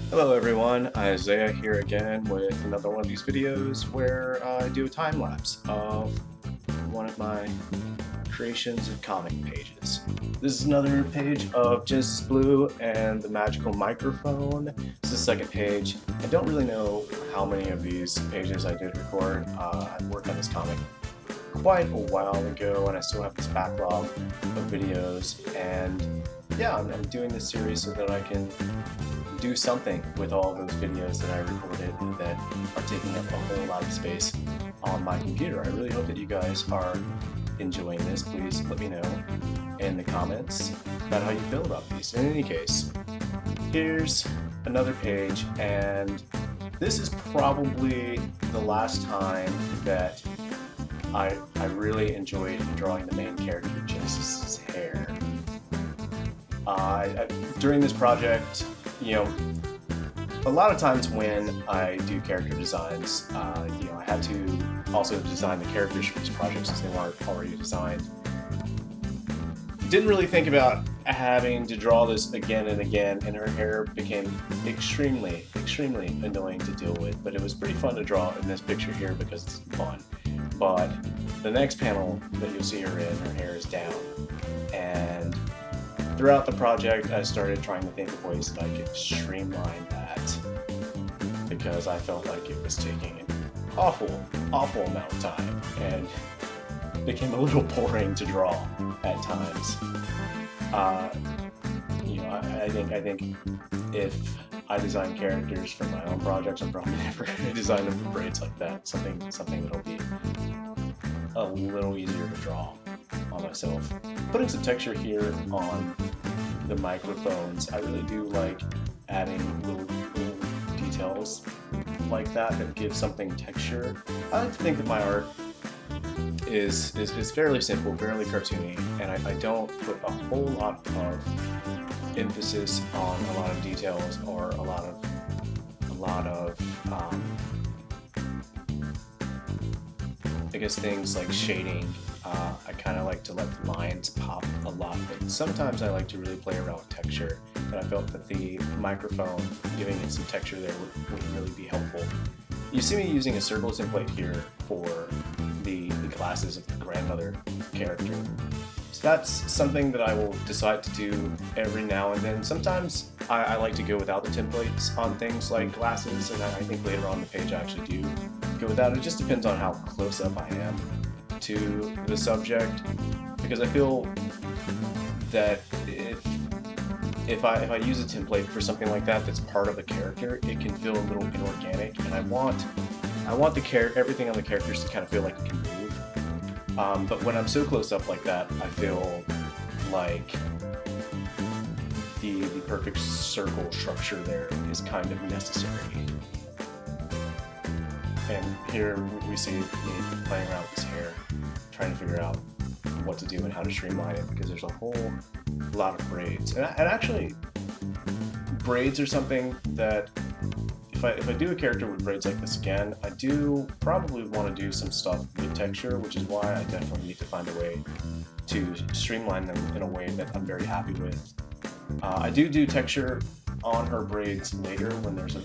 Hello everyone, Isaiah here again with another one of these videos where I do a time lapse of one of my creations of comic pages. This is another page of Genesis Blue and the magical microphone. This is the second page. I don't really know how many of these pages I did record. I worked on this comic quite a while ago and I still have this backlog of videos, and yeah, I'm doing this series so that I can do something with all those videos that I recorded that are taking up a whole lot of space on my computer. I really hope that you guys are enjoying this. Please let me know in the comments about how you feel about these. In any case, here's another page, and this is probably the last time that I really enjoyed drawing the main character, Genesis's hair. During this project, you know, a lot of times when I do character designs, I had to also design the characters for these projects since they weren't already designed. Didn't really think about having to draw this again and again, and her hair became extremely annoying to deal with, but it was pretty fun to draw in this picture here because it's fun. But the next panel that you'll see her in, her hair is down, and throughout the project, I started trying to think of ways that I could streamline that because I felt like it was taking an awful amount of time and became a little boring to draw at times. I think if I design characters for my own projects, I'm probably never going to design them for braids like that. Something that'll be a little easier to draw on myself. Putting some texture here on the microphones, I really do like adding little details like that give something texture. I like to think that my art is fairly simple, fairly cartoony, and I don't put a whole lot of emphasis on a lot of details or a lot of I guess things like shading. I kind of like to let the lines pop a lot, but sometimes I like to really play around with texture, and I felt that the microphone, giving it some texture there, would really be helpful. You see me using a circle template here for the glasses of the grandmother character. So that's something that I will decide to do every now and then. Sometimes I like to go without the templates on things like glasses, and I think later on the page I actually do go without it. It just depends on how close up I am to the subject, because I feel that if I use a template for something like that that's part of a character, it can feel a little inorganic, and I want everything on the characters to kind of feel like it can move. But when I'm so close up like that, I feel like the perfect circle structure there is kind of necessary. And here we see me playing around with his hair, trying to figure out what to do and how to streamline it, because there's a whole lot of braids. And actually, braids are something that if I do a character with braids like this again, I do probably want to do some stuff with texture, which is why I definitely need to find a way to streamline them in a way that I'm very happy with. I do texture on her braids later when there's a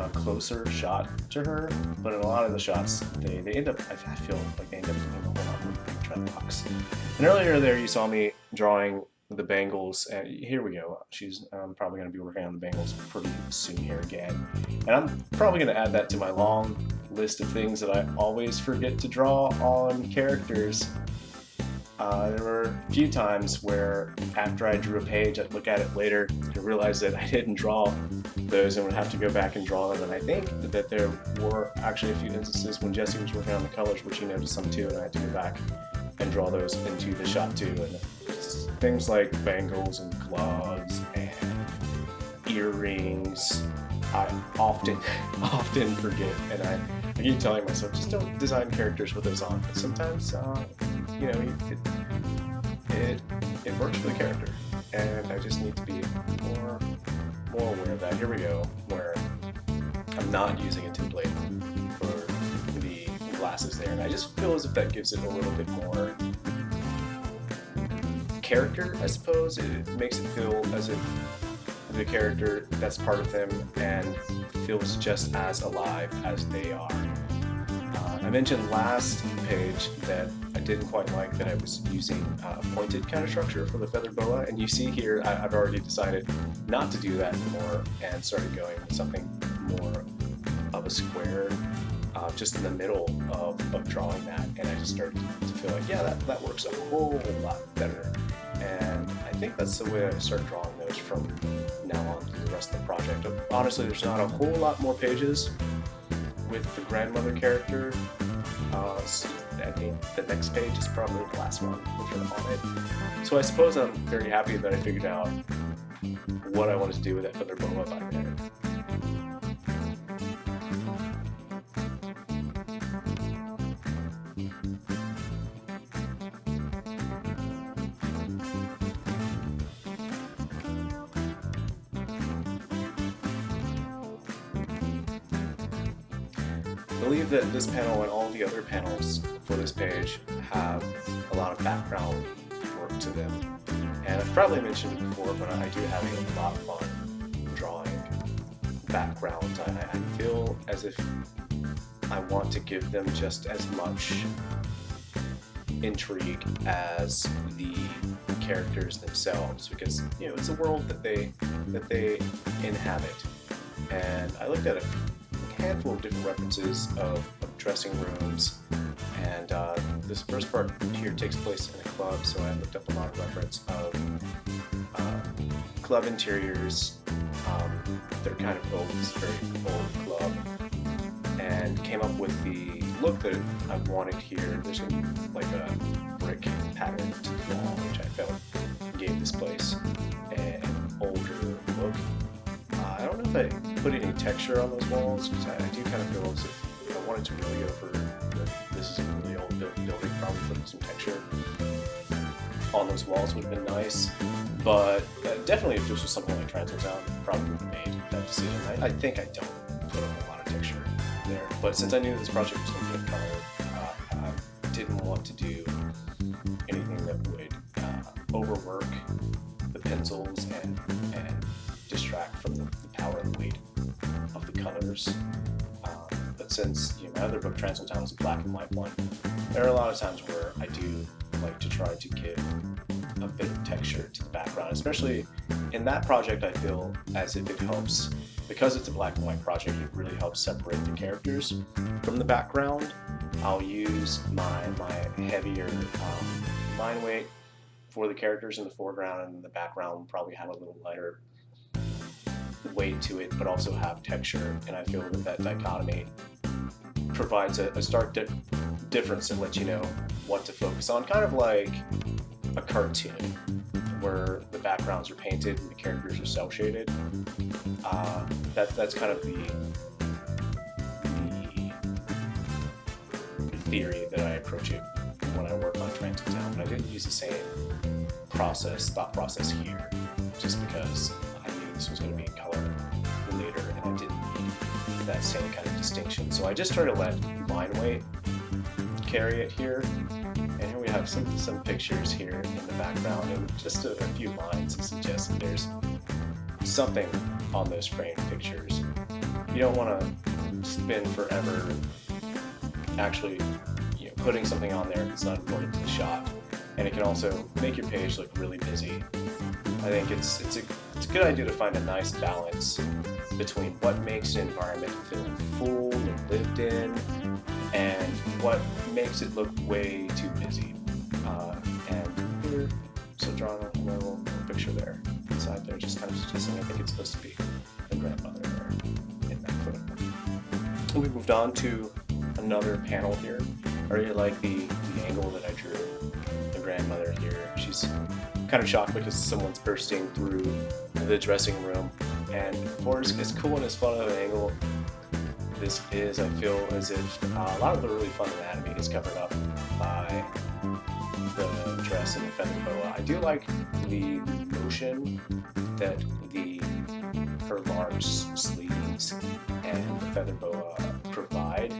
closer shot to her, but in a lot of the shots they end up, I feel like they end up doing a whole lot of dreadlocks. And earlier there you saw me drawing the bangles, and here we go. She's probably going to be working on the bangles pretty soon here again, and I'm probably going to add that to my long list of things that I always forget to draw on characters. There were a few times where after I drew a page, I'd look at it later and realize that I didn't draw those and would have to go back and draw them. And I think that there were actually a few instances when Jesse was working on the colors, which he noticed some too, and I had to go back and draw those into the shot too. And things like bangles and gloves and earrings, I often forget, and I keep telling myself, just don't design characters with those on. But sometimes, it works for the character, and I just need to be more aware of that. Here we go, where I'm not using a template for the glasses there, and I just feel as if that gives it a little bit more character, I suppose. It makes it feel as if the character that's part of them and feels just as alive as they are. I mentioned last page that I didn't quite like that I was using a pointed kind of structure for the feather boa, and you see here I've already decided not to do that anymore and started going with something more of a square just in the middle of drawing that, and I just started to feel like, yeah, that works a whole lot better. And I think that's the way I start drawing those from now on through the rest of the project. Honestly, there's not a whole lot more pages with the grandmother character. So I think the next page is probably the last one with her on it. So I suppose I'm very happy that I figured out what I wanted to do with that feather boa by there. I believe that this panel and all the other panels for this page have a lot of background work to them. And I've probably mentioned it before, but I do have a lot of fun drawing backgrounds. I feel as if I want to give them just as much intrigue as the characters themselves, because it's a world that they inhabit. And I looked at a handful of different references of dressing rooms, and this first part here takes place in a club, so I looked up a lot of reference of club interiors. They're kind of old, this very old club, and came up with the look that I wanted here. There's going to be like a brick pattern to the wall, which I felt gave this place an older look. I don't know if I put any texture on those walls, because I do kind of feel as if I wanted to really go for this is a really old building, probably putting some texture on those walls would have been nice. But definitely if this was something like Transitown, probably would have made that decision. I think I don't put a whole lot of texture there. But since I knew this project was going to be color, I didn't want to do anything that would overwork the pencils and distract from the power and the weight of the colors. But since my other book, Transitown, is a black and white one, there are a lot of times where I do like to try to give a bit of texture to the background, especially in that project. I feel as if it helps, because it's a black and white project, it really helps separate the characters from the background. I'll use my heavier line weight for the characters in the foreground, and the background will probably have a little lighter weight to it, but also have texture. And I feel that dichotomy provides a stark difference and lets you know what to focus on, kind of like a cartoon where the backgrounds are painted and the characters are cel-shaded. That's kind of the theory that I approach it when I work on Transitown. But I didn't use the same thought process here, just because I knew this was going to be in color later, and I didn't need that same kind of distinction. So I just tried to let line weight carry it here. And here we have some pictures here in the background, and just a few lines to suggest that there's something on those framed pictures. You don't want to spend forever actually putting something on there that's not important to the shot, and it can also make your page look really busy. I think it's a good idea to find a nice balance between what makes an environment feel full and lived in, and what makes it look way too busy. And here, so drawing a little picture there inside there, just kind of suggesting I think it's supposed to be the grandmother there in that photo. We moved on to another panel here. I really like the angle that I drew the grandmother here. She's kind of shocked because someone's bursting through the dressing room, and for as cool and as fun of an angle this is, I feel as if a lot of the really fun anatomy is covered up by the dress and the feather boa. I do like the motion that her large sleeves and the feather boa provide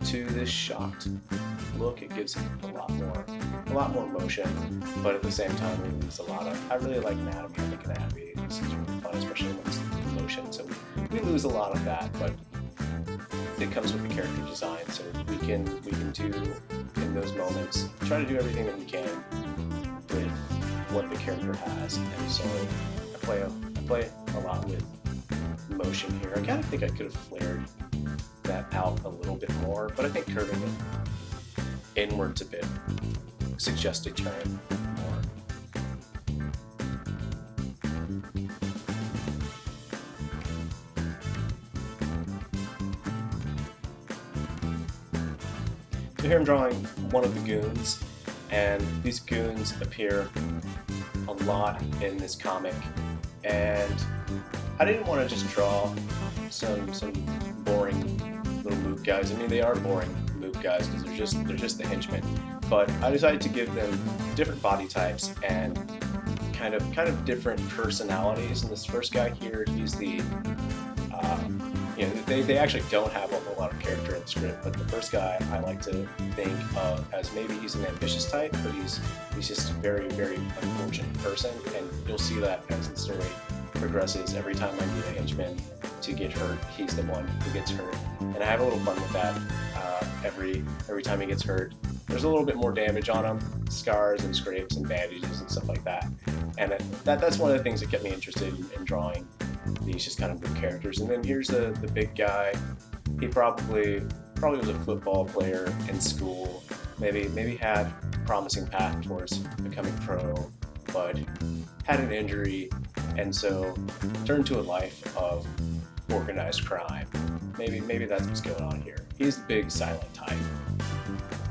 to this shocked look. It gives it a lot more motion, but at the same time it leaves a lot of. I really like anatomy. I think anatomy is really fun, especially when it's motion. So we lose a lot of that, but it comes with the character design. So we can do in those moments, try to do everything that we can with what the character has. And so I play a lot with motion here. I kind of think I could have flared that out a little bit more, but I think curving it inwards a bit suggests a turn more. So here I'm drawing one of the goons, and these goons appear a lot in this comic, and I didn't want to just draw some boring little moot guys. I mean, they are boring moot guys because they're just the henchmen. But I decided to give them different body types and kind of different personalities. And this first guy here, he's the they actually don't have a whole lot of character in the script, but the first guy I like to think of as maybe he's an ambitious type, but he's just a very, very unfortunate person, and you'll see that as the story progresses. Every time I need a henchman to get hurt, he's the one who gets hurt, and I have a little fun with that. Every time he gets hurt, there's a little bit more damage on him, scars and scrapes and bandages and stuff like that, and that's one of the things that kept me interested in drawing these just kind of new characters. And then here's the big guy. He probably was a football player in school, maybe had a promising path towards becoming pro, but had an injury, and so turned to a life of organized crime. Maybe that's what's going on here. He's the big silent type.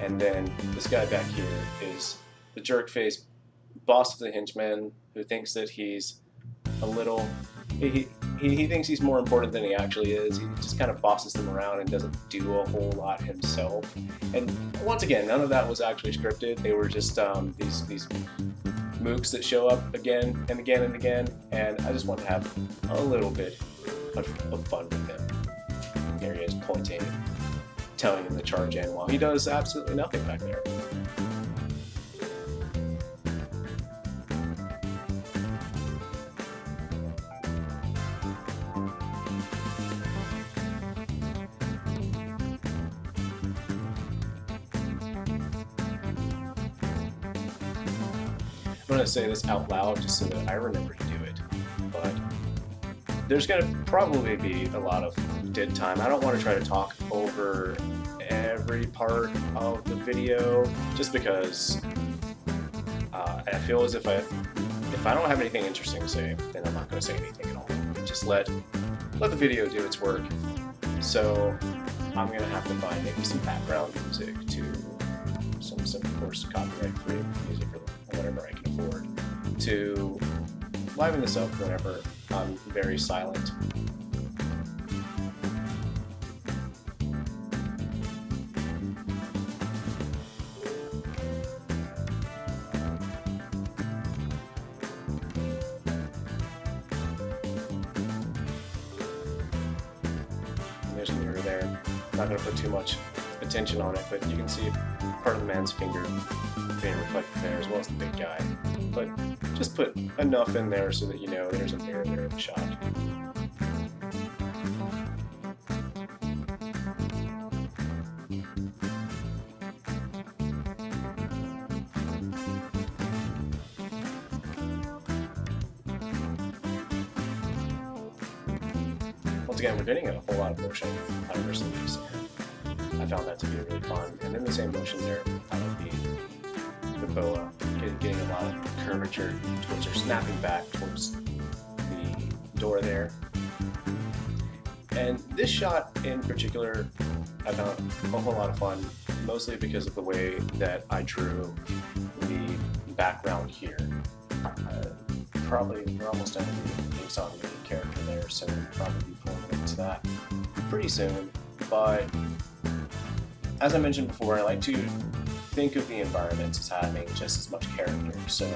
And then this guy back here is the jerk-faced boss of the henchmen who thinks that he's a little... He thinks he's more important than he actually is. He just kind of bosses them around and doesn't do a whole lot himself. And once again, none of that was actually scripted. They were just these mooks that show up again and again and again. And I just wanted to have a little bit of fun with him. There he is pointing, telling him to charge in while he does absolutely nothing back there. I'm going to say this out loud just so that I remember to do it, but there's going to probably be a lot of dead time. I don't want to try to talk over every part of the video just because I feel as if I don't have anything interesting to say, then I'm not going to say anything at all. Just let the video do its work. So I'm going to have to find maybe some background music to some of course copyright-free music or whatever I can afford to liven this up whenever I'm very silent. There's a mirror there. I'm not going to put too much attention on it, but you can see part of the man's finger being reflected there as well as the big guy. But just put enough in there so that you know there's a mirror there in the shot. Once again, we're getting a whole lot of motion out of our sleeves, and I found that to be really fun. And in the same motion there, I would be the boa, getting a lot of curvature towards her, snapping back towards the door there. And this shot in particular, I found a whole lot of fun, mostly because of the way that I drew the background here. Probably we're almost done with the things on the character there, so we'll probably be pulling into that pretty soon. But as I mentioned before, I like to think of the environments as having just as much character. So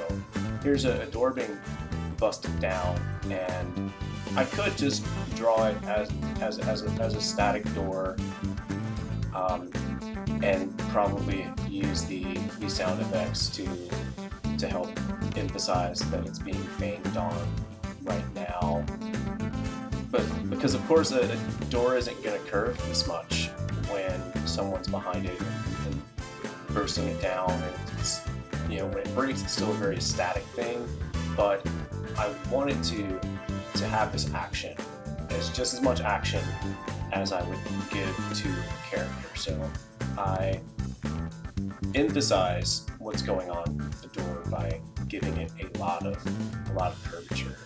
here's a door being busted down, and I could just draw it as a static door, and probably use the sound effects to help emphasize that it's being banged on right now. But because of course a door isn't going to curve this much when someone's behind it and bursting it down, and it's, you know, when it breaks it's still a very static thing, but I wanted to have this action. It's just as much action as I would give to a character. So I emphasize what's going on with the door by giving it a lot of curvature.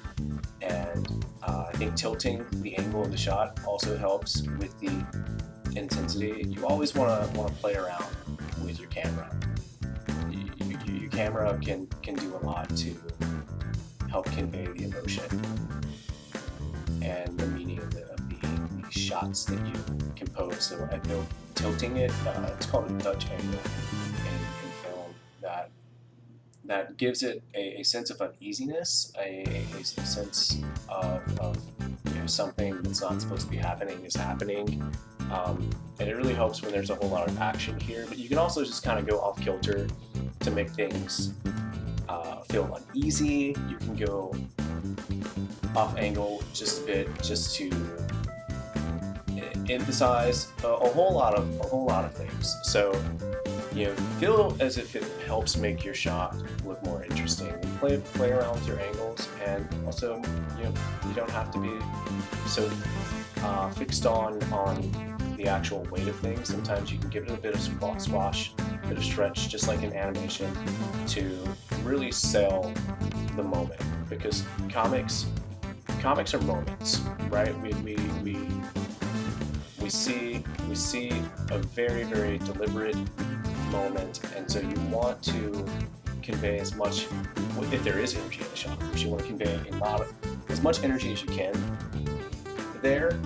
And I think tilting the angle of the shot also helps with the intensity. You always want to play around with your camera. Your camera can do a lot to help convey the emotion and the meaning of the shots that you compose. So I feel tilting it, it's called a Dutch angle in film, that gives it a sense of uneasiness, a sense of you know, something that's not supposed to be happening is happening. And it really helps when there's a whole lot of action here, but you can also just kind of go off kilter to make things feel uneasy. You can go off angle just a bit, just to emphasize a whole lot of things. So, you know, feel as if it helps make your shot look more interesting. Play around with your angles, and also, you know, you don't have to be so fixed on the actual weight of things. Sometimes you can give it a bit of squash, a bit of stretch, just like in animation, to really sell the moment. Because comics are moments, right? We see a very, very deliberate moment, and so you want to convey as much, if there is energy in the shot, you want to convey as much energy as you can there,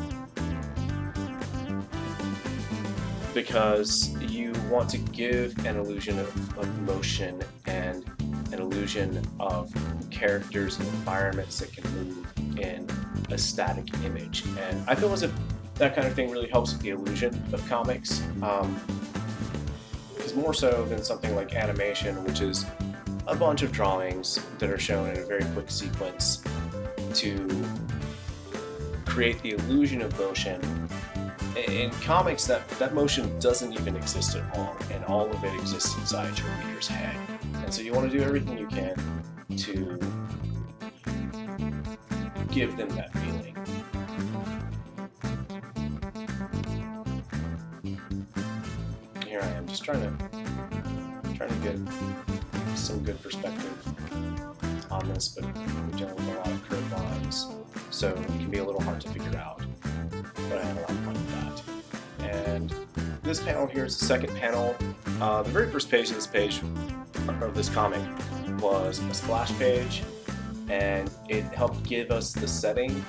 because you want to give an illusion of motion and an illusion of characters and environments that can move in a static image. And I feel as if that kind of thing really helps with the illusion of comics, because more so than something like animation, which is a bunch of drawings that are shown in a very quick sequence to create the illusion of motion. In comics, that motion doesn't even exist at all, and all of it exists inside your reader's head. And so you want to do everything you can to give them that feeling. Here I am, just trying to get some good perspective on this, but we're dealing with a lot of curved lines, so it can be a little hard to figure out. But I had a lot of fun with that. And this panel here is the second panel. The very first page of this comic was a splash page, and it helped give us the setting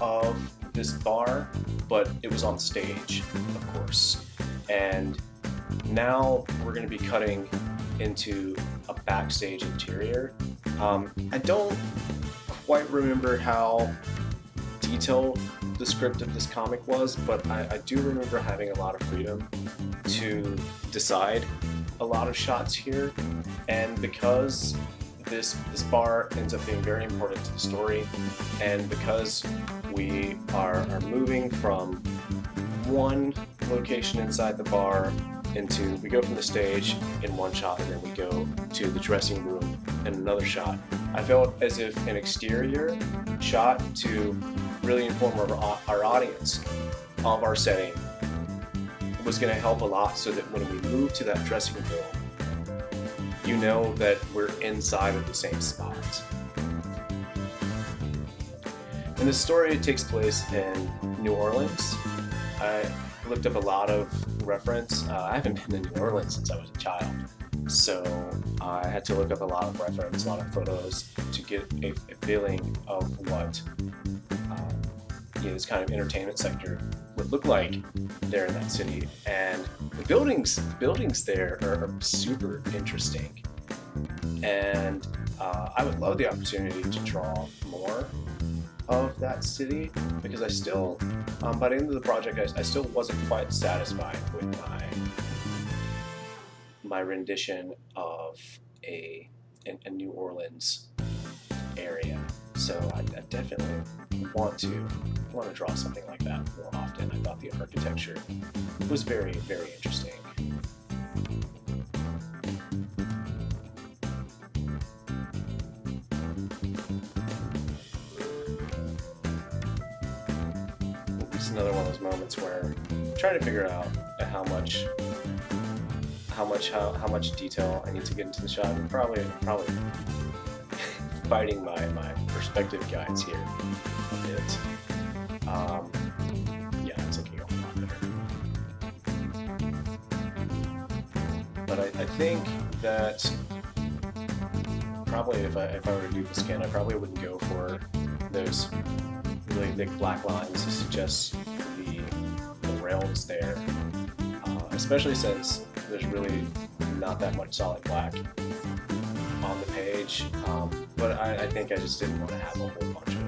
of this bar, but it was on stage, of course. And now we're going to be cutting into a backstage interior. I don't quite remember how detailed the script of this comic was, but I do remember having a lot of freedom to decide a lot of shots here. And because this bar ends up being very important to the story, and because we are moving from one location inside the bar we go from the stage in one shot, and then we go to the dressing room in another shot. I felt as if an exterior shot to really inform our audience of our setting was going to help a lot, so that when we move to that dressing room, you know that we're inside of the same spot. And this story takes place in New Orleans. I looked up a lot of reference. I haven't been to New Orleans since I was a child, so I had to look up a lot of reference, a lot of photos to get a feeling of what this kind of entertainment sector would look like there in that city. And the buildings there are super interesting, and I would love the opportunity to draw more of that city, because I still, by the end of the project, I still wasn't quite satisfied with my rendition of a New Orleans area. So I definitely want to draw something like that more often. I thought the architecture was very, very interesting. It's another one of those moments where I'm trying to figure out how much detail I need to get into the shot. I'm probably fighting my perspective guides here a bit. Yeah, it's looking a lot better. But I think that probably if I were to do the scan, I probably wouldn't go for those really thick black lines to suggest the realms there, especially since there's really not that much solid black on the page. But I think I just didn't want to have a whole bunch of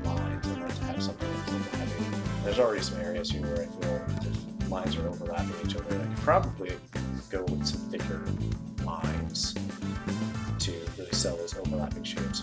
lines. I wanted to have something that's a little heavy. There's already some areas here where I feel the lines are overlapping each other, and I could probably go with some thicker lines to really sell those overlapping shapes.